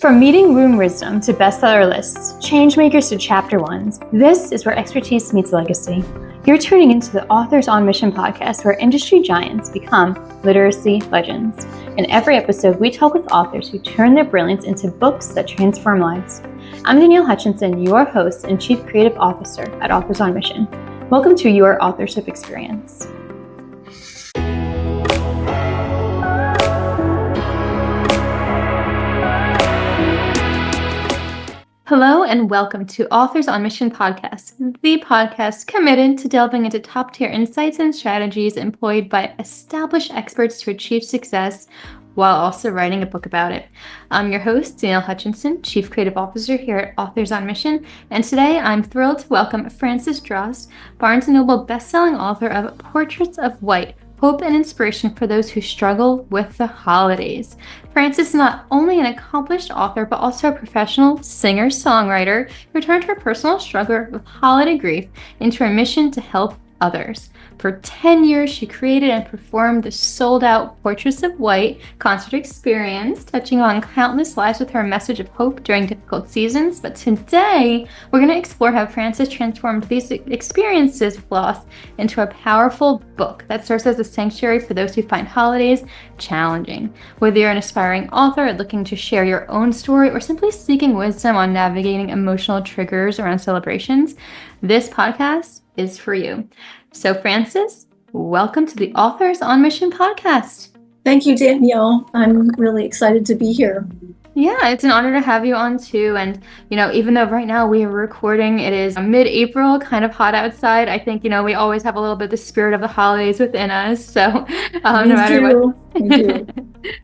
From meeting room wisdom to bestseller lists, changemakers to chapter ones, this is where expertise meets legacy. You're tuning into the Authors on Mission podcast, where industry giants become literacy legends. In every episode, we talk with authors who turn their brilliance into books that transform lives. I'm Danielle Hutchinson, your host and Chief Creative Officer at Authors on Mission. Welcome to your authorship experience. Hello and welcome to Authors on Mission podcast, the podcast committed to delving into top-tier insights and strategies employed by established experts to achieve success while also writing a book about it. I'm your host, Danielle Hutchinson, Chief Creative Officer here at Authors on Mission, and today I'm thrilled to welcome Frances Drost, Barnes & Noble bestselling author of Portraits of White, Hope and Inspiration for Those Who Struggle with the Holidays. Frances is not only an accomplished author, but also a professional singer-songwriter who turned her personal struggle with holiday grief into a mission to help others. For 10 years, she created and performed the sold-out Portraits of White concert experience, touching on countless lives with her message of hope during difficult seasons. But today, we're going to explore how Frances transformed these experiences of loss into a powerful book that serves as a sanctuary for those who find holidays challenging. Whether you're an aspiring author looking to share your own story or simply seeking wisdom on navigating emotional triggers around celebrations, this podcast is for you. So Frances, welcome to the Authors on Mission podcast. Thank you, Danielle. I'm really excited to be here. Yeah, it's an honor to have you on too. And, even though right now we are recording, it is mid-April, kind of hot outside. I think, we always have a little bit of the spirit of the holidays within us. So no matter what.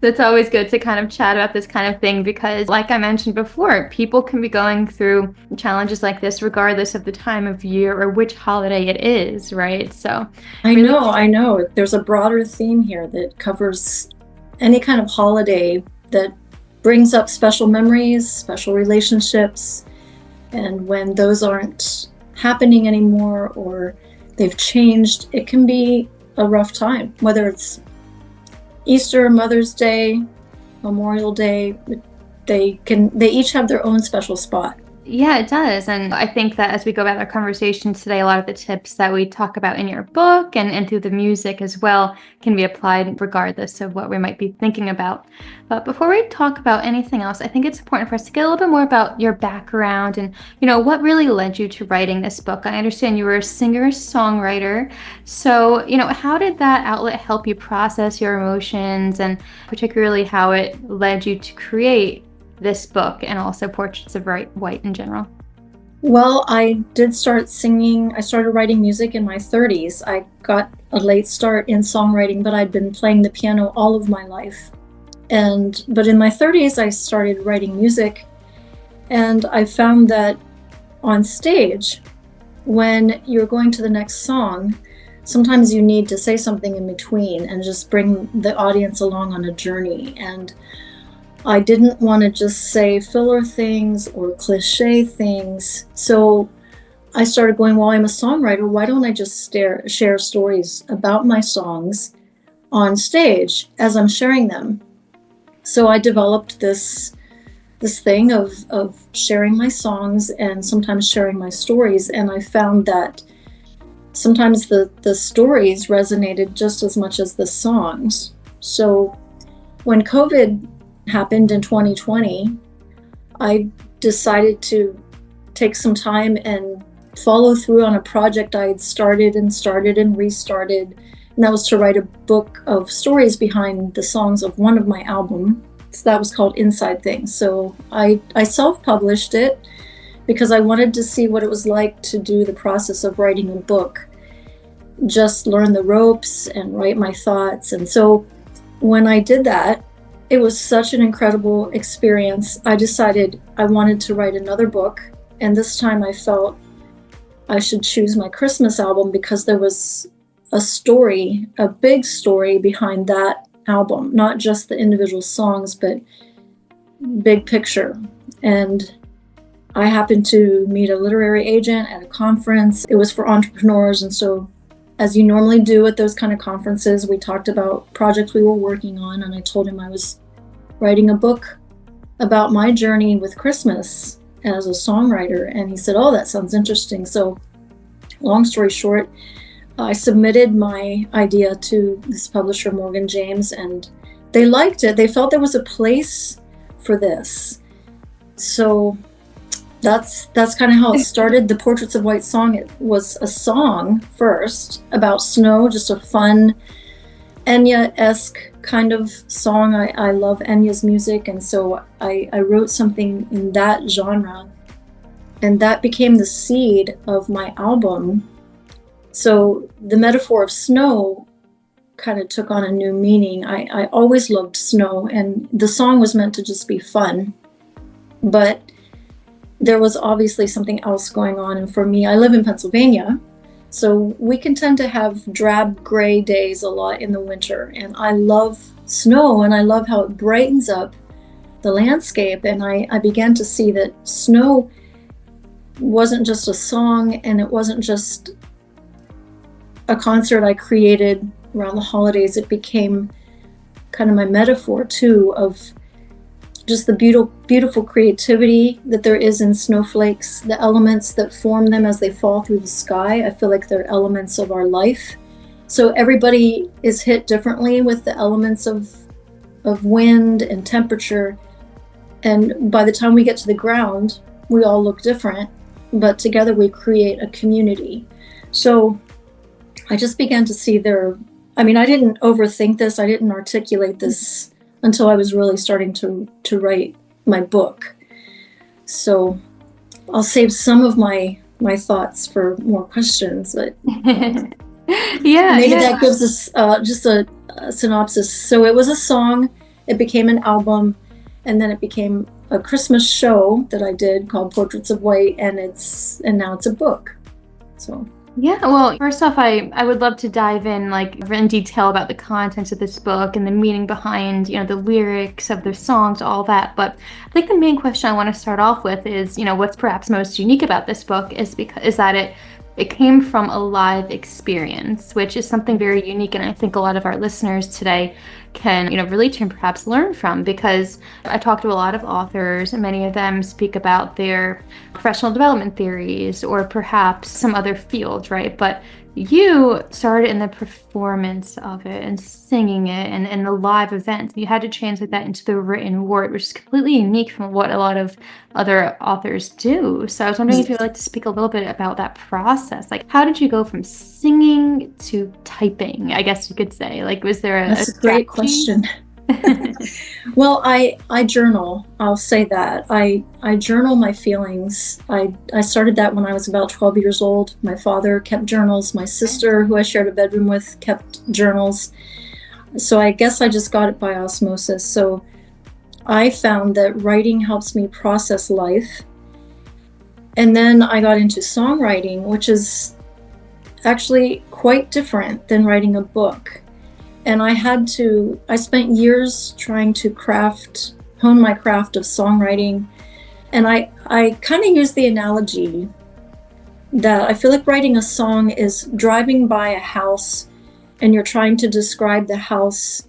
It's always good to kind of chat about this kind of thing because, like I mentioned before, people can be going through challenges like this regardless of the time of year or which holiday it is, right? So I know. There's a broader theme here that covers any kind of holiday that brings up special memories, special relationships, and when those aren't happening anymore or they've changed, it can be a rough time, whether it's Easter, Mother's Day, Memorial Day. They each have their own special spot. Yeah, it does. And I think that as we go about our conversation today, a lot of the tips that we talk about in your book and through the music as well can be applied regardless of what we might be thinking about. But before we talk about anything else, I think it's important for us to get a little bit more about your background and, what really led you to writing this book. I understand you were a singer-songwriter. So, how did that outlet help you process your emotions and particularly how it led you to create this book and also Portraits of White in general? Well, I did start singing. I started writing music in my 30s. I got a late start in songwriting, but I'd been playing the piano all of my life. But in my 30s, I started writing music, and I found that on stage, when you're going to the next song, sometimes you need to say something in between and just bring the audience along on a journey. And I didn't want to just say filler things or cliche things. So I started going, well, I'm a songwriter. Why don't I just share stories about my songs on stage as I'm sharing them? So I developed this thing of sharing my songs and sometimes sharing my stories. And I found that sometimes the stories resonated just as much as the songs. So when COVID happened in 2020, I decided to take some time and follow through on a project I had started and restarted, and that was to write a book of stories behind the songs of one of my albums. So that was called Inside Things. So I self-published it because I wanted to see what it was like to do the process of writing a book, just learn the ropes and write my thoughts. And so when I did that, it was such an incredible experience. I decided I wanted to write another book, and this time I felt I should choose my Christmas album because there was a story, a big story behind that album, not just the individual songs, but big picture. And I happened to meet a literary agent at a conference. It was for entrepreneurs, and so as you normally do at those kind of conferences, we talked about projects we were working on, and I told him I was writing a book about my journey with Christmas as a songwriter. And he said, "Oh, that sounds interesting." So long story short, I submitted my idea to this publisher, Morgan James, and they liked it. They felt there was a place for this. So that's kind of how it started. The Portraits of White song, it was a song first about snow, just a fun Enya-esque kind of song. I love Enya's music, and so I wrote something in that genre, and that became the seed of my album. So the metaphor of snow kind of took on a new meaning. I always loved snow, and the song was meant to just be fun, but there was obviously something else going on. And for me, I live in Pennsylvania, so we can tend to have drab gray days a lot in the winter, and I love snow, and I love how it brightens up the landscape. And I began to see that snow wasn't just a song, and it wasn't just a concert I created around the holidays. It became kind of my metaphor too, of just the beautiful creativity that there is in snowflakes, the elements that form them as they fall through the sky. I feel like they're elements of our life. So everybody is hit differently with the elements of wind and temperature. And by the time we get to the ground, we all look different, but together we create a community. So I just began to see I didn't overthink this. I didn't articulate this until I was really starting to write my book. So I'll save some of my thoughts for more questions, but maybe that gives us just a synopsis. So it was a song, it became an album, and then it became a Christmas show that I did called Portraits of White, and now it's a book. So yeah, well, first off, I would love to dive in in detail about the contents of this book and the meaning behind, the lyrics of the songs, all that. But I think the main question I want to start off with is, what's perhaps most unique about this book is that it came from a live experience, which is something very unique, and I think a lot of our listeners today can, relate to and perhaps learn from, because I talk to a lot of authors, and many of them speak about their professional development theories or perhaps some other field, right? But you started in the performance of it and singing it and the live events. You had to translate that into the written word, which is completely unique from what a lot of other authors do. So I was wondering if you'd like to speak a little bit about that process. How did you go from singing to typing, I guess you could say? Was there That's a great question. Well, I journal. I'll say that. I journal my feelings. I started that when I was about 12 years old. My father kept journals. My sister, who I shared a bedroom with, kept journals. So I guess I just got it by osmosis. So I found that writing helps me process life. And then I got into songwriting, which is actually quite different than writing a book. And I spent years trying to hone my craft of songwriting. And I kind of use the analogy that I feel like writing a song is driving by a house, and you're trying to describe the house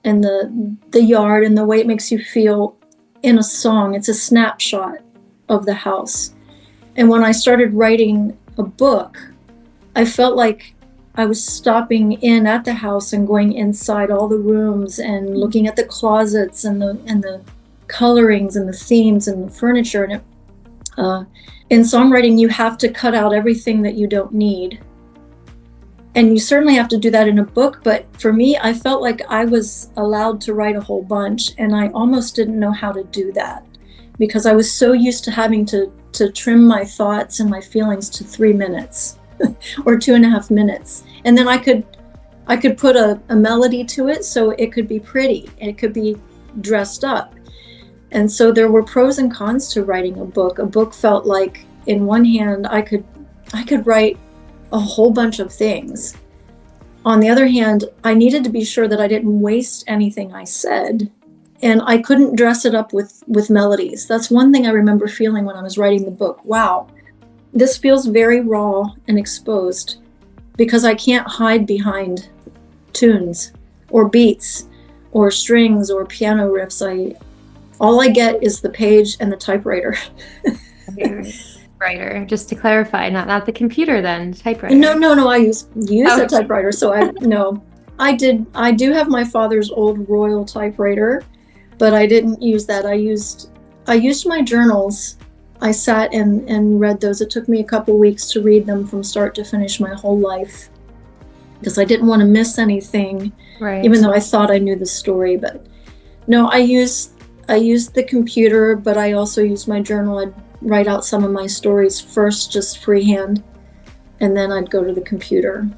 and the yard and the way it makes you feel in a song. It's a snapshot of the house. And when I started writing a book, I felt like I was stopping in at the house and going inside all the rooms and looking at the closets and the colorings and the themes and the furniture. And in songwriting, you have to cut out everything that you don't need. And you certainly have to do that in a book. But for me, I felt like I was allowed to write a whole bunch, and I almost didn't know how to do that because I was so used to having to trim my thoughts and my feelings to 3 minutes. Or 2.5 minutes, and then I could put a melody to it, so it could be pretty, it could be dressed up. And so there were pros and cons to writing a book. A book felt like, in one hand, I could write a whole bunch of things. On the other hand, I needed to be sure that I didn't waste anything I said, and I couldn't dress it up with melodies. That's one thing I remember feeling when I was writing the book. Wow, this feels very raw and exposed because I can't hide behind tunes or beats or strings or piano riffs. All I get is the page and the typewriter. Writer, just to clarify, not the computer then, typewriter. No, I use Oh. a typewriter. So I do have my father's old Royal typewriter, but I didn't use that. I used my journals. I sat and read those. It took me a couple weeks to read them from start to finish, my whole life, because I didn't want to miss anything, Right. even though I thought I knew the story. But no, I used the computer, but I also used my journal. I'd write out some of my stories first, just freehand, and then I'd go to the computer.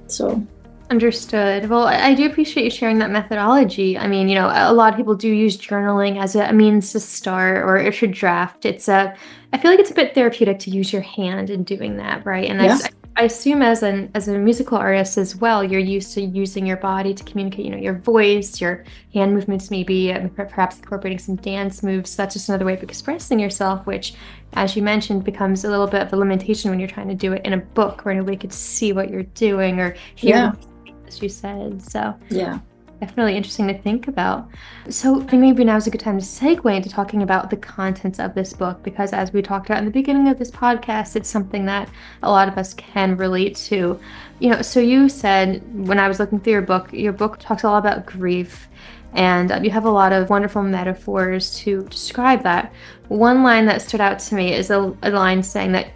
So. Understood. Well, I do appreciate you sharing that methodology. I mean, a lot of people do use journaling as a means to start or to draft. I feel like it's a bit therapeutic to use your hand in doing that, right? And Yeah. I assume as a musical artist as well, you're used to using your body to communicate, your voice, your hand movements, maybe perhaps incorporating some dance moves. That's just another way of expressing yourself, which, as you mentioned, becomes a little bit of a limitation when you're trying to do it in a book where nobody could see what you're doing or hear. Yeah. As you said. So Yeah. definitely interesting to think about. So I think maybe now is a good time to segue into talking about the contents of this book, because as we talked about in the beginning of this podcast, it's something that a lot of us can relate to. So you said, when I was looking through your book talks a lot about grief, and you have a lot of wonderful metaphors to describe that. One line that stood out to me is a line saying that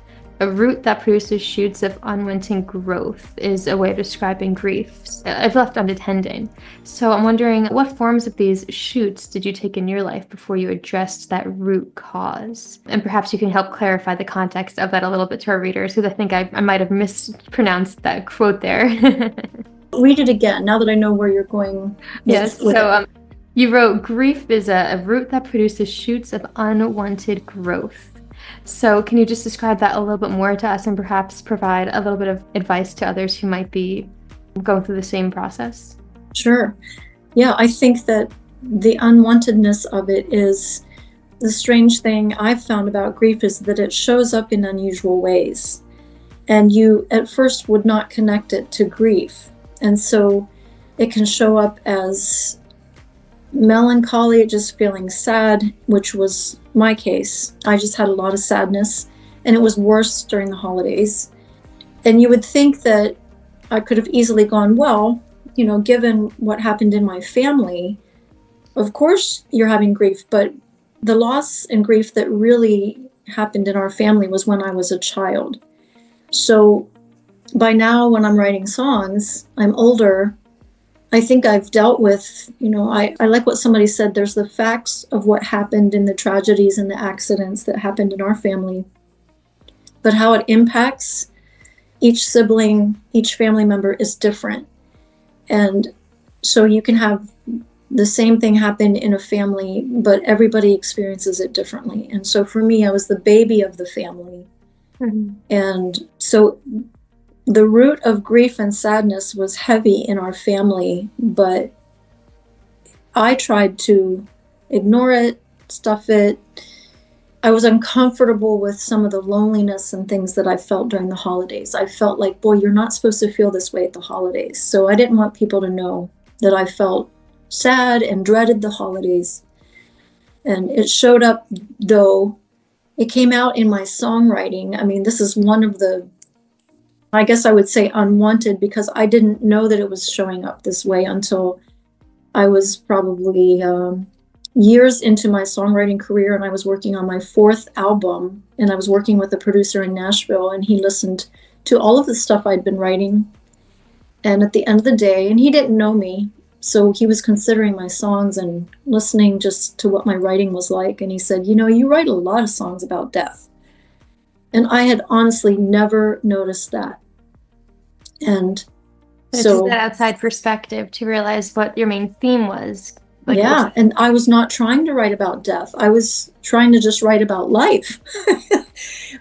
a root that produces shoots of unwanted growth is a way of describing grief if left unattended. So I'm wondering, what forms of these shoots did you take in your life before you addressed that root cause? And perhaps you can help clarify the context of that a little bit to our readers, because I think I might have mispronounced that quote there. Read it again, now that I know where you're going. Yes. So you wrote, grief is a root that produces shoots of unwanted growth. So can you just describe that a little bit more to us and perhaps provide a little bit of advice to others who might be going through the same process? Sure. Yeah, I think that the unwantedness of it is the strange thing I've found about grief, is that it shows up in unusual ways. And you at first would not connect it to grief. And so it can show up as melancholy, just feeling sad, which was my case. I just had a lot of sadness, and it was worse during the holidays. And you would think that I could have easily gone, well, given what happened in my family, of course you're having grief, but the loss and grief that really happened in our family was when I was a child. So by now, when I'm writing songs, I'm older, I think I've dealt with, I like what somebody said, there's the facts of what happened in the tragedies and the accidents that happened in our family, but how it impacts each sibling, each family member is different. And so you can have the same thing happen in a family, but everybody experiences it differently. And so for me, I was the baby of the family. Mm-hmm. And so the root of grief and sadness was heavy in our family, but I tried to ignore it, stuff it. I was uncomfortable with some of the loneliness and things that I felt during the holidays. I felt like, boy, you're not supposed to feel this way at the holidays. So I didn't want people to know that I felt sad and dreaded the holidays. And it showed up, though, it came out in my songwriting. I mean, this is one of the, I guess I would say, unwanted, because I didn't know that it was showing up this way until I was probably years into my songwriting career, and I was working on my 4th album, and I was working with a producer in Nashville, and he listened to all of the stuff I'd been writing. And at the end of the day, and he didn't know me, so he was considering my songs and listening just to what my writing was like. And he said, you write a lot of songs about death. And I had honestly never noticed that. And so it's that outside perspective to realize what your main theme was. Yeah, and I was not trying to write about death. I was trying to just write about life.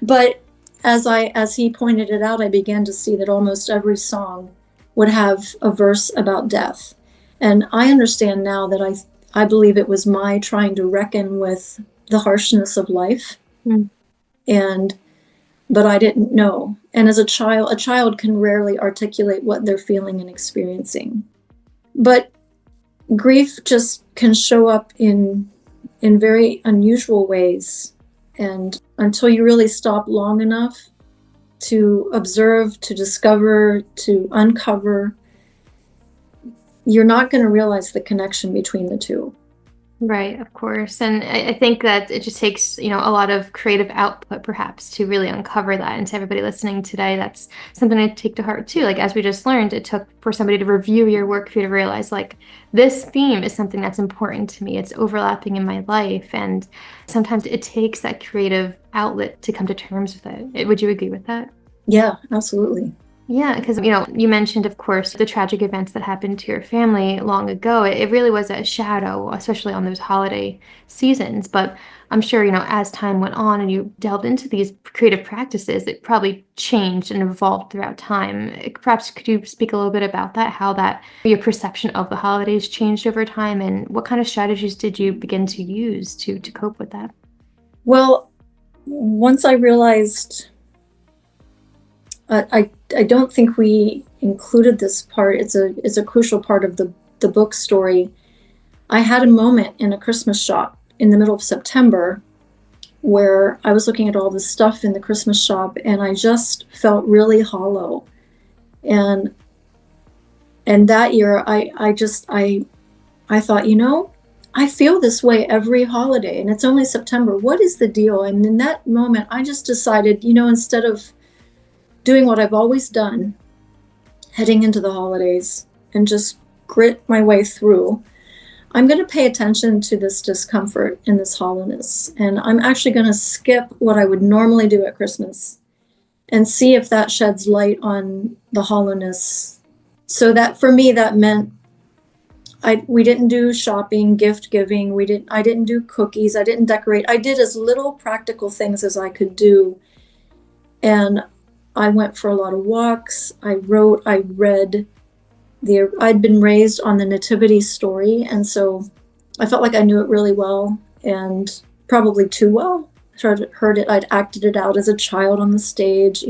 But as he pointed it out, I began to see that almost every song would have a verse about death. And I understand now that I believe it was my trying to reckon with the harshness of life. Mm. But I didn't know. And as a child can rarely articulate what they're feeling and experiencing. But grief just can show up in in very unusual ways. And until you really stop long enough to observe, to discover, to uncover, you're not going to realize the connection between the two. Right, of course. And I think that it just takes, a lot of creative output perhaps to really uncover that. And to everybody listening today, that's something to take to heart too. Like as we just learned, it took for somebody to review your work for you to realize like this theme is something that's important to me. It's overlapping in my life. And sometimes it takes that creative outlet to come to terms with it. Would you agree with that? Yeah, absolutely. Yeah, because you mentioned, of course, the tragic events that happened to your family long ago. It really was a shadow, especially on those holiday seasons. But I'm sure, as time went on and you delved into these creative practices, it probably changed and evolved throughout time. Perhaps could you speak a little bit about that, how that your perception of the holidays changed over time, and what kind of strategies did you begin to use to cope with that? Well, once I realized, I don't think we included this part. It's a crucial part of the book story. I had a moment in a Christmas shop in the middle of September where I was looking at all the stuff in the Christmas shop, and I just felt really hollow. And that year, I thought, I feel this way every holiday, and it's only September. What is the deal? And in that moment, I just decided, instead of doing what I've always done, heading into the holidays and just grit my way through, I'm going to pay attention to this discomfort and this hollowness. And I'm actually going to skip what I would normally do at Christmas and see if that sheds light on the hollowness. So that for me, that meant we didn't do shopping, gift giving. I didn't do cookies. I didn't decorate. I did as little practical things as I could do. And I went for a lot of walks. I wrote, I read. I'd been raised on the Nativity story, and so I felt like I knew it really well, and probably too well. I heard it, I'd acted it out as a child on the stage,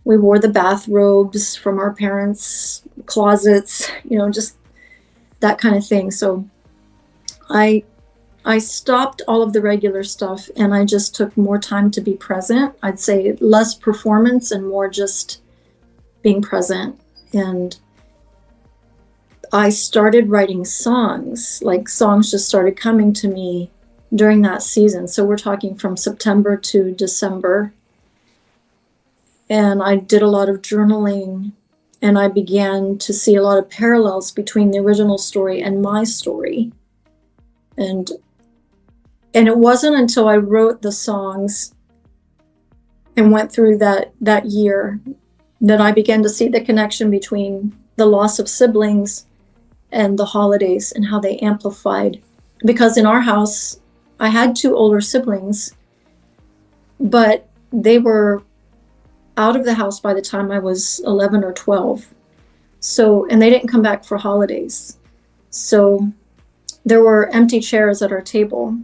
we wore the bathrobes from our parents' closets, just that kind of thing. So I stopped all of the regular stuff, and I just took more time to be present. I'd say less performance and more just being present. And I started writing songs, like songs just started coming to me during that season. So we're talking from September to December. And I did a lot of journaling, and I began to see a lot of parallels between the original story and my story. And it wasn't until I wrote the songs and went through that year that I began to see the connection between the loss of siblings and the holidays and how they amplified. Because in our house, I had 2 older siblings, but they were out of the house by the time I was 11 or 12. And they didn't come back for holidays. So there were empty chairs at our table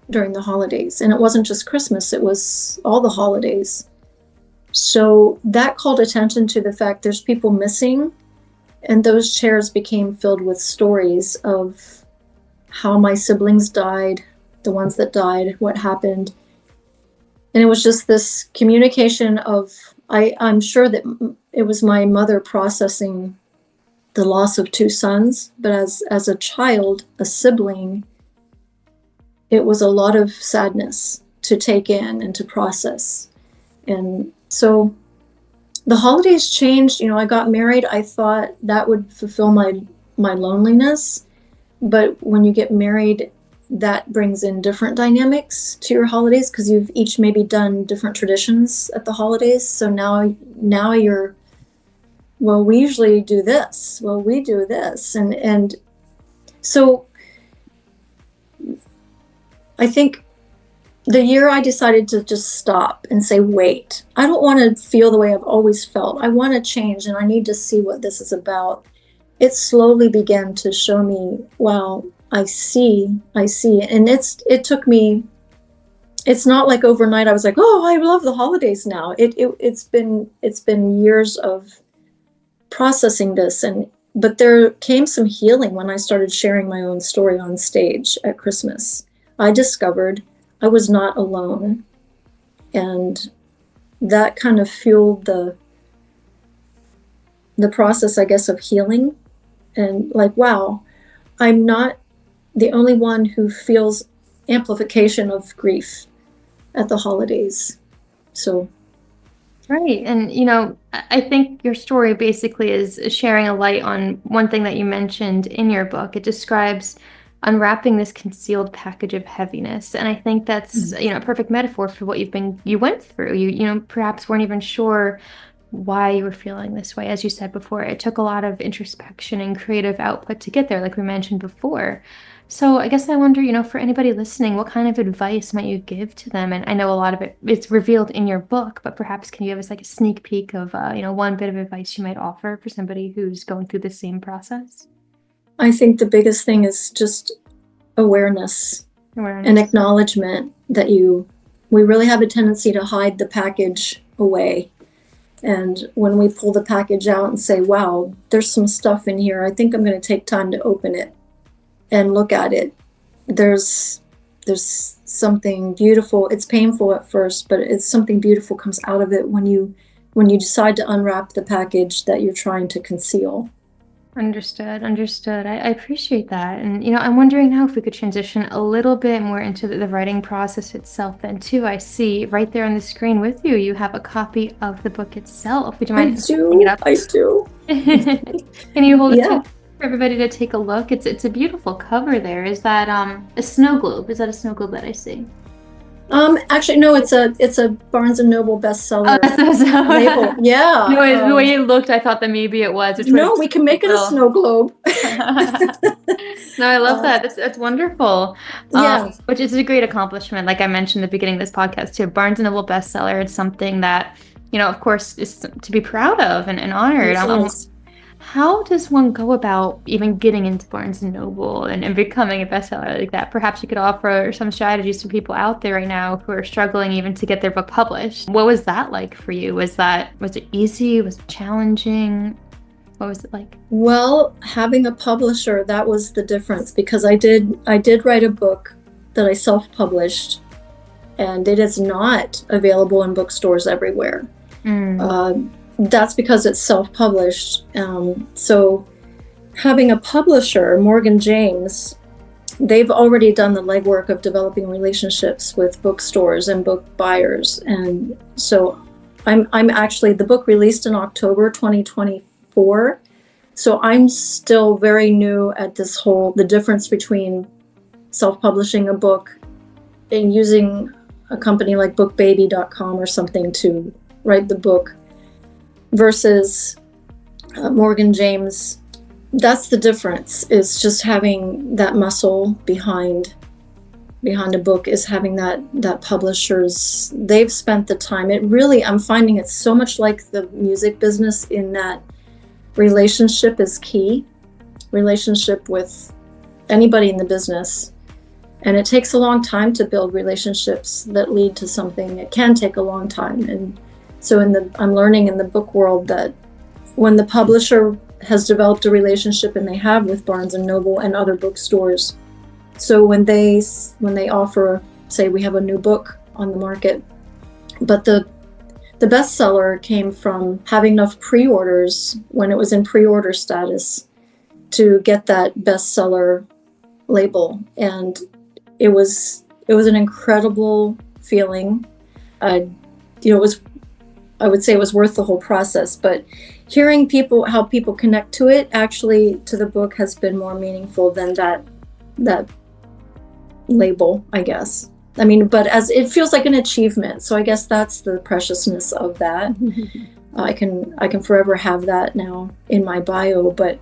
during the holidays. And it wasn't just Christmas, it was all the holidays. So that called attention to the fact there's people missing, and those chairs became filled with stories of how my siblings died, the ones that died, what happened. And it was just this communication of, I'm sure that it was my mother processing the loss of 2 sons, but as a child, a sibling, it was a lot of sadness to take in and to process. And so the holidays changed. I got married. I thought that would fulfill my loneliness. But when you get married, that brings in different dynamics to your holidays, because you've each maybe done different traditions at the holidays. So now you're, well, we usually do this. Well, we do this. And so I think the year I decided to just stop and say, wait, I don't want to feel the way I've always felt. I want to change, and I need to see what this is about. It slowly began to show me, wow, I see. And it took me, it's not like overnight I was like, oh, I love the holidays now. It's been years of processing this. And but there came some healing when I started sharing my own story on stage at Christmas. I discovered I was not alone. And that kind of fueled the process, I guess, of healing. And like, wow, I'm not the only one who feels amplification of grief at the holidays. So Right. And, I think your story basically is sharing a light on one thing that you mentioned in your book. It describes unwrapping this concealed package of heaviness. And I think that's, a perfect metaphor for what you went through. You perhaps weren't even sure why you were feeling this way. As you said before, it took a lot of introspection and creative output to get there, like we mentioned before. So I guess I wonder, for anybody listening, what kind of advice might you give to them? And I know a lot of it's revealed in your book, but perhaps can you give us like a sneak peek of, one bit of advice you might offer for somebody who's going through the same process? I think the biggest thing is just awareness and acknowledgement that we really have a tendency to hide the package away. And when we pull the package out and say, wow, there's some stuff in here, I think I'm going to take time to open it and look at it. There's something beautiful. It's painful at first, but it's something beautiful comes out of it when you decide to unwrap the package that you're trying to conceal. Understood. I appreciate that. And, I'm wondering now if we could transition a little bit more into the writing process itself then too. I see right there on the screen with you, you have a copy of the book itself. Would you mind picking it up? I do. Can you hold it for everybody to take a look? It's a beautiful cover there. Is that a snow globe? Is that a snow globe that I see? Actually, no, it's a Barnes and Noble bestseller label. Yeah. No, the way it looked, I thought that maybe it was. No, we can make it a snow globe. No, I love that. That's wonderful. Yeah. Which is a great accomplishment. Like I mentioned at the beginning of this podcast too, Barnes and Noble bestseller. It's something that, of course, is to be proud of and honored. How does one go about even getting into Barnes & Noble and becoming a bestseller like that? Perhaps you could offer some strategies to people out there right now who are struggling even to get their book published. What was that like for you? Was it easy? Was it challenging? What was it like? Well, having a publisher, that was the difference, because I did write a book that I self-published, and it is not available in bookstores everywhere. That's because it's self-published. So having a publisher, Morgan James, they've already done the legwork of developing relationships with bookstores and book buyers. And so I'm actually, the book released in October 2024. So I'm still very new at the difference between self-publishing a book and using a company like bookbaby.com or something to write the book versus Morgan James. That's the difference, is just having that muscle behind a book, is having that publishers, they've spent the time. I'm finding it's so much like the music business in that relationship is key. Relationship with anybody in the business. And it takes a long time to build relationships that lead to something. It can take a long time. And so I'm learning in the book world that when the publisher has developed a relationship, and they have with Barnes and Noble and other bookstores, so when they offer, say we have a new book on the market, but the bestseller came from having enough pre-orders when it was in pre-order status to get that bestseller label. And it was an incredible feeling. I would say it was worth the whole process, but hearing how people connect to it, actually to the book, has been more meaningful than that label, I guess. I mean, but as it feels like an achievement. So I guess that's the preciousness of that. I can forever have that now in my bio, but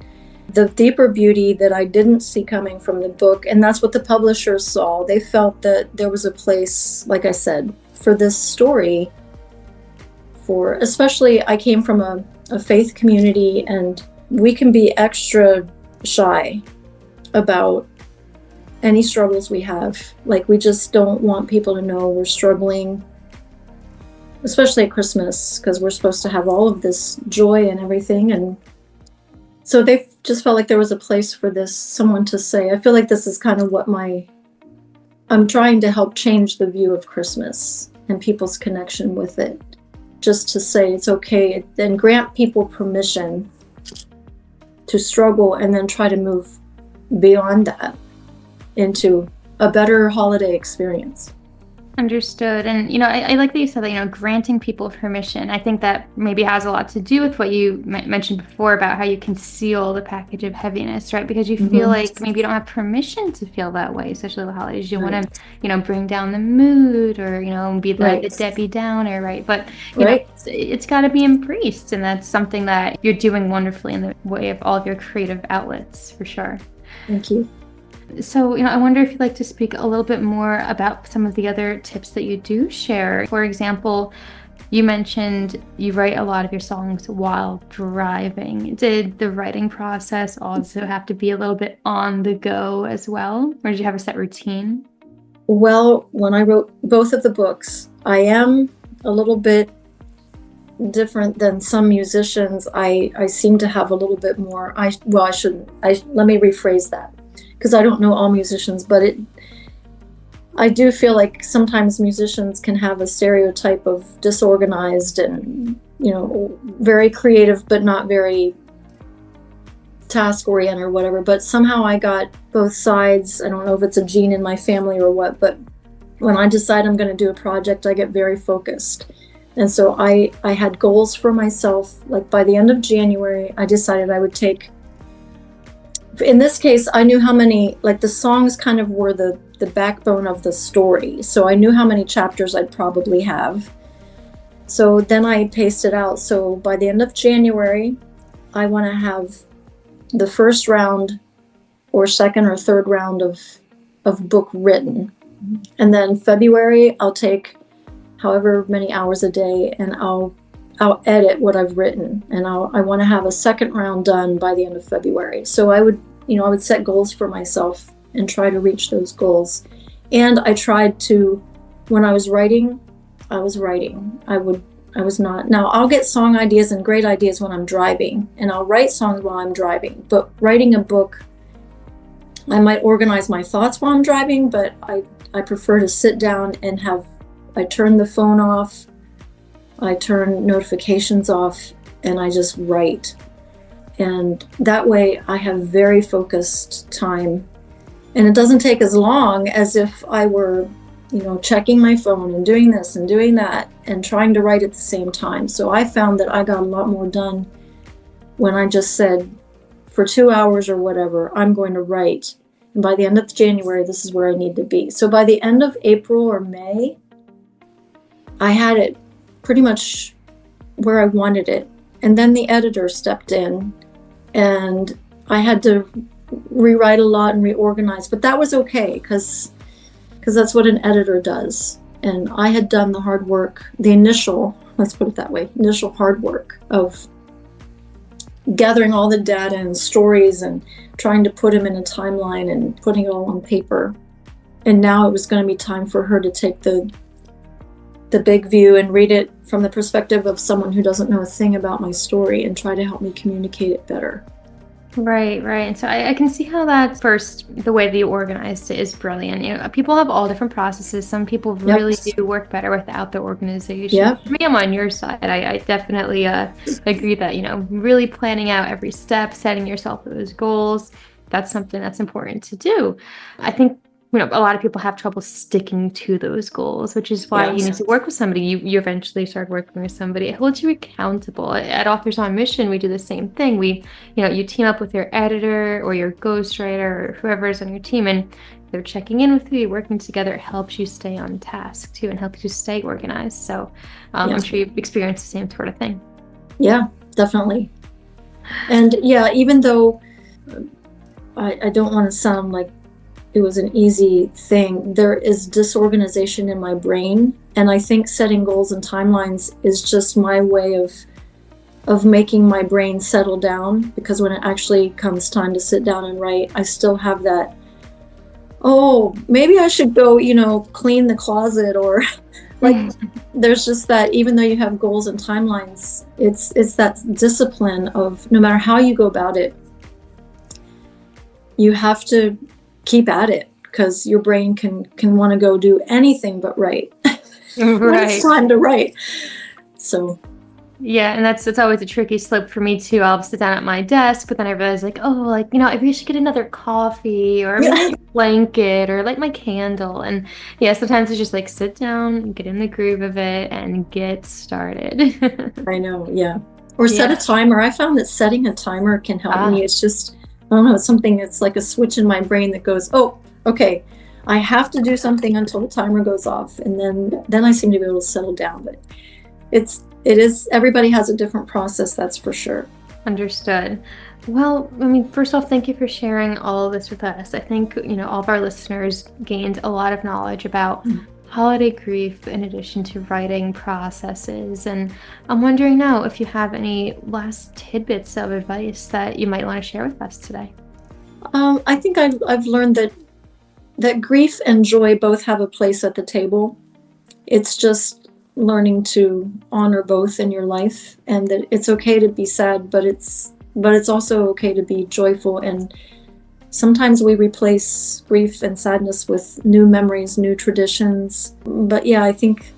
the deeper beauty that I didn't see coming from the book, and that's what the publishers saw. They felt that there was a place, like I said, for this story. Especially, I came from a faith community, and we can be extra shy about any struggles we have. Like, we just don't want people to know we're struggling, especially at Christmas, because we're supposed to have all of this joy and everything. And So they just felt like there was a place for this, someone to say. I feel like this is kind of what I'm trying to help change the view of Christmas and people's connection with it. Just to say it's okay, and grant people permission to struggle, and then try to move beyond that into a better holiday experience. Understood. And, I like that you said that, granting people permission. I think that maybe has a lot to do with what you mentioned before about how you conceal the package of heaviness, right? Because you feel like maybe you don't have permission to feel that way, especially the holidays. You want to, bring down the mood, or, be the Debbie Downer, right? But, it's got to be embraced. And that's something that you're doing wonderfully in the way of all of your creative outlets, for sure. Thank you. So, I wonder if you'd like to speak a little bit more about some of the other tips that you do share. For example, you mentioned you write a lot of your songs while driving. Did the writing process also have to be a little bit on the go as well? Or did you have a set routine? Well, when I wrote both of the books, I am a little bit different than some musicians. I seem to have a little bit more, let me rephrase that, because I don't know all musicians, but I do feel like sometimes musicians can have a stereotype of disorganized and, very creative, but not very task oriented or whatever. But somehow I got both sides. I don't know if it's a gene in my family or what, but when I decide I'm going to do a project, I get very focused. And so I had goals for myself. Like by the end of January, I decided I would take, in this case, I knew how many, like the songs kind of were the backbone of the story. So I knew how many chapters I'd probably have. So then I paced it out. So by the end of January, I want to have the first round or second or third round of book written. And then February, I'll take however many hours a day, and I'll edit what I've written, and I want to have a second round done by the end of February. So I would set goals for myself and try to reach those goals. And I tried to, when I was writing, I was not. Now I'll get song ideas and great ideas when I'm driving, and I'll write songs while I'm driving. But writing a book, I might organize my thoughts while I'm driving, but I prefer to sit down and I turn the phone off, I turn notifications off, and I just write. And that way I have very focused time. And it doesn't take as long as if I were, checking my phone and doing this and doing that and trying to write at the same time. So I found that I got a lot more done when I just said, for 2 hours or whatever, I'm going to write. And by the end of January, this is where I need to be. So by the end of April or May, I had it pretty much where I wanted it. And then the editor stepped in, and I had to rewrite a lot and reorganize. But that was okay, because that's what an editor does. And I had done the hard work, the initial hard work of gathering all the data and stories and trying to put them in a timeline and putting it all on paper. And now it was going to be time for her to take the big view and read it from the perspective of someone who doesn't know a thing about my story and try to help me communicate it better. Right. And so I can see how the way that you organized it is brilliant. People have all different processes. Some people really do work better without the organization. Yep. For me, I'm on your side. I definitely agree that, really planning out every step, setting yourself those goals, that's something that's important to do. I think a lot of people have trouble sticking to those goals, which is why you need to work with somebody. You eventually start working with somebody. It holds you accountable. At Authors on Mission, we do the same thing. You team up with your editor or your ghostwriter or whoever is on your team, and they're checking in with you, you're working together. It helps you stay on task too and helps you stay organized. So I'm sure you've experienced the same sort of thing. Yeah, definitely. And even though I don't want to sound like it was an easy thing, there is disorganization in my brain, and I think setting goals and timelines is just my way of making my brain settle down, because when it actually comes time to sit down and write, I still have that Oh, maybe I should go, clean the closet, or like, there's just that, even though you have goals and timelines, it's that discipline of, no matter how you go about it, you have to keep at it, because your brain can want to go do anything but write when it's Right. time to write. So Yeah, and that's always a tricky slope for me too. I'll sit down at my desk, but then I realize like, oh, like, maybe I should get another coffee or maybe yeah, a blanket or light my candle. And yeah, sometimes it's just like sit down, get in the groove of it and get started. I know. Yeah. Or set a Yeah. timer. I found that setting a timer can help me. Ah, It's just, I don't know, it's something, it's like a switch in my brain that goes, oh, okay, I have to do something until the timer goes off. And then I seem to be able to settle down. But it is, everybody has a different process, that's for sure. understood. Well, I mean, first off, thank you for sharing all of this with us. I think, all of our listeners gained a lot of knowledge about holiday grief in addition to writing processes. And I'm wondering now if you have any last tidbits of advice that you might want to share with us today. I think I've learned that grief and joy both have a place at the table. It's just learning to honor both in your life, and that it's okay to be sad, but it's also okay to be joyful. And sometimes we replace grief and sadness with new memories, new traditions. But yeah, I think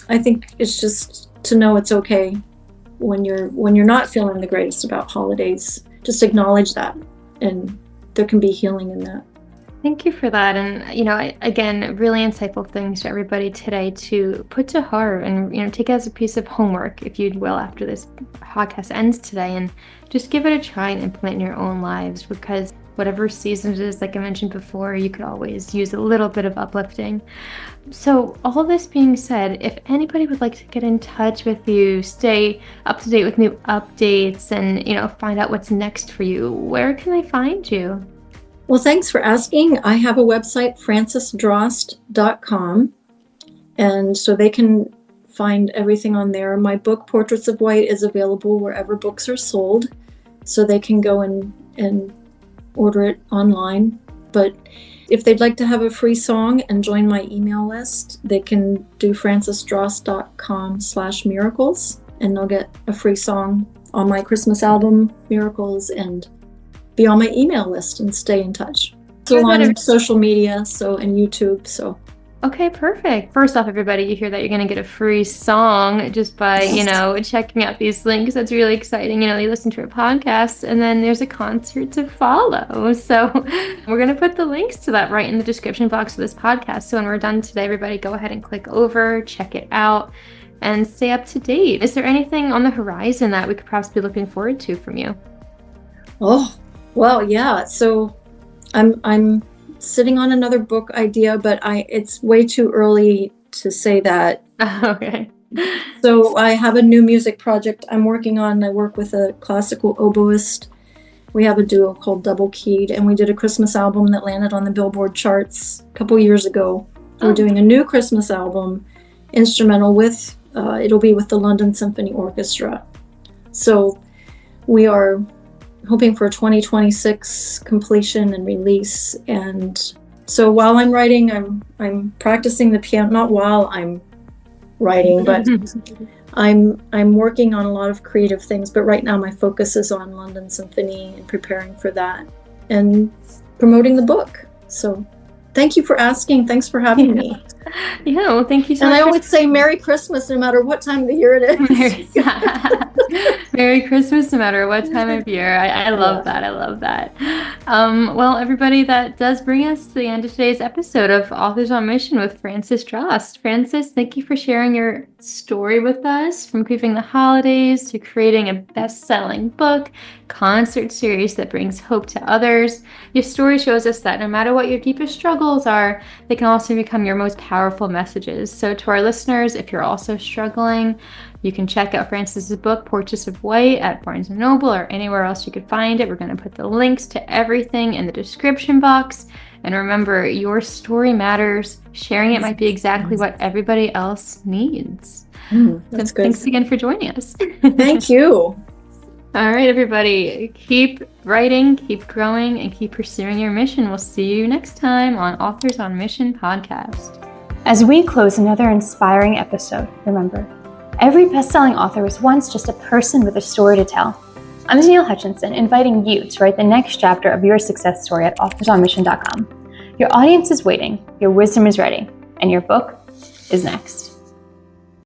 it's just to know it's okay when you're not feeling the greatest about holidays. Just acknowledge that, and there can be healing in that. Thank you for that. And, again, really insightful things to everybody today to put to heart and, take as a piece of homework, if you will, after this podcast ends today, and just give it a try and implement in your own lives, because whatever season it is, like I mentioned before, you could always use a little bit of uplifting. So all this being said, if anybody would like to get in touch with you, stay up to date with new updates and, find out what's next for you, where can they find you? Well, thanks for asking. I have a website, francesdrost.com, and so they can find everything on there. My book, Portraits of White, is available wherever books are sold, so they can go and order it online. But if they'd like to have a free song and join my email list, they can do francesdrost.com/miracles, and they'll get a free song on my Christmas album, Miracles, and be on my email list and stay in touch. So on social media, and YouTube. So Okay, perfect. First off, everybody, you hear that you're going to get a free song just by, checking out these links. That's really exciting. You listen to a podcast and then there's a concert to follow. So we're going to put the links to that right in the description box of this podcast. So when we're done today, everybody go ahead and click over, check it out, and stay up to date. Is there anything on the horizon that we could perhaps be looking forward to from you? Oh, well, yeah. So I'm sitting on another book idea, but it's way too early to say that. Okay. So I have a new music project I'm working on. I work with a classical oboist. We have a duo called Double Keyed, and we did a Christmas album that landed on the Billboard charts a couple years ago. We're doing a new Christmas album, instrumental, with it'll be with the London Symphony Orchestra. So we are hoping for 2026 completion and release. And so while I'm writing, I'm practicing the piano. Not while I'm writing, but I'm working on a lot of creative things. But right now my focus is on London Symphony and preparing for that and promoting the book. So thank you for asking. Thanks for having me. Yeah, well, thank you so much. And I always say Merry Christmas no matter what time of the year it is. Merry Christmas no matter what time of year. I love that. I love that. Well, everybody, that does bring us to the end of today's episode of Authors on Mission with Frances Drost. Frances, thank you for sharing your story with us, from grieving the holidays to creating a best-selling book, concert series that brings hope to others. Your story shows us that no matter what your deepest struggles are, they can also become your most powerful messages. So to our listeners, if you're also struggling, you can check out Frances's book, Portraits of White, at Barnes & Noble or anywhere else you could find it. We're going to put the links to everything in the description box. And remember, your story matters. Sharing it might be exactly what everybody else needs. That's good. Thanks again for joining us. Thank you. All right, everybody, keep writing, keep growing, and keep pursuing your mission. We'll see you next time on Authors on Mission podcast. As we close another inspiring episode, remember, every best-selling author was once just a person with a story to tell. I'm Danielle Hutchinson, inviting you to write the next chapter of your success story at authorsonmission.com. Your audience is waiting, your wisdom is ready, and your book is next.